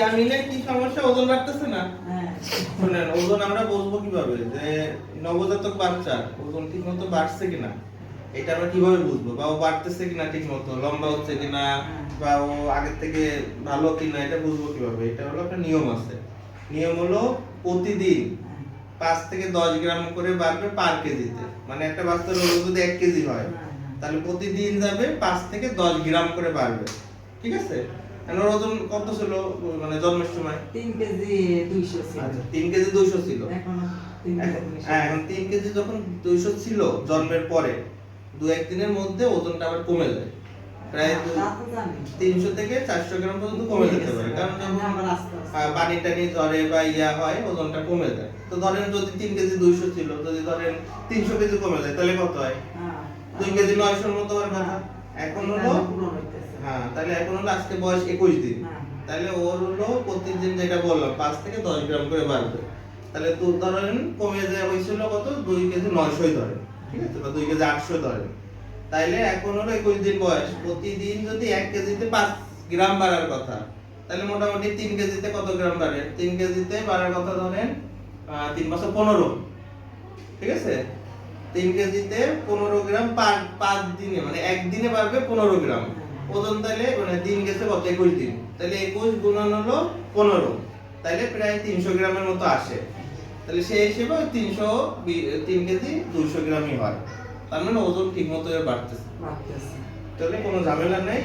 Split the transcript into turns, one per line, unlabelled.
আমিনের কি সমস্যা, ওজন বাড়তেছে না? শুনেন, ওজন আমরা বুঝবো কিভাবে যে নবজাতক বাচ্চার ওজন ঠিকমতো বাড়ছে কিনা, এটা আমরা কিভাবে বুঝবো? বা ও বাড়তেছে কিনা ঠিক মতো, লম্বা হচ্ছে কিনা, বা ও আগের থেকে ভালো কিনা, এটা বুঝবো কিভাবে? এটা হলো একটা নিয়ম আছে। নিয়ম হলো প্রতিদিন 5 থেকে 10 গ্রাম করে বাড়বে পার কেজিতে। মানে একটা বাচ্চার ওজন যদি 1 কেজি হয়, তাহলে প্রতিদিন যাবে 5 থেকে 10 গ্রাম করে বাড়বে। ঠিক আছে? ওর ওজন কত ছিল মানে জন্মের সময়?
3 কেজি 200 ছিল।
আচ্ছা, 3 কেজি 200 ছিল।
এখন 3 কেজি 200।
হ্যাঁ, এখন 3 কেজি যখন 200 ছিল জন্মের পরে 2-1 দিনের মধ্যে ওজনটা আবার কমে যায়। প্রায়
তা তো জানি।
300 থেকে 400 গ্রাম পর্যন্ত কমে যেতে পারে। কারণ যখন
আবার আস্তে আস্তে
পানি টানি ঝরে বা ইয়া হয়, ওজনটা কমে যায়। তো ধরেন যদি 3 কেজি 200 ছিল, যদি ধরেন 300 কেজি কমে যায়, তাহলে কত হয়? 2 কেজি 900 এর মতো হওয়ার কথা। এখন হলো হ্যাঁ, তাহলে এখন হলো আজকে বয়স 21 দিন। তাহলে ওর হলো প্রতিদিন যেটা বললাম 5 থেকে 10 গ্রাম করে বাড়বে। তাহলে তো ধরেন কমে যায় হয়েছিল কত? 2 কেজি 900 ধরেন। ঠিক আছে? বা 2 কেজি 800 ধরেন। তাইলে এখন হলো 21 দিন বয়স। প্রতিদিন যদি 1 কেজিতে 5 গ্রাম বাড়ার কথা, তাহলে মোটামুটি 3 কেজিতে কত গ্রাম বাড়ে? 3 কেজিতে বাড়ার কথা ধরেন 3 5 15। ঠিক আছে? 3 কেজিতে 15 গ্রাম পার দিনে, মানে একদিনে বাড়বে 15 গ্রাম। ওজন তাহলে মানে দিন গেছে কত? 21 দিন। তাহলে 21 গুণন হলো 15, তাহলে প্রায় 300 গ্রামের মতো আসে। তাহলে সেই হিসেবে 3 কেজি 200 গ্রামই হয়। তার মানে ওজন ঠিক মতো বাড়তেছে। তাহলে কোনো ঝামেলা নেই।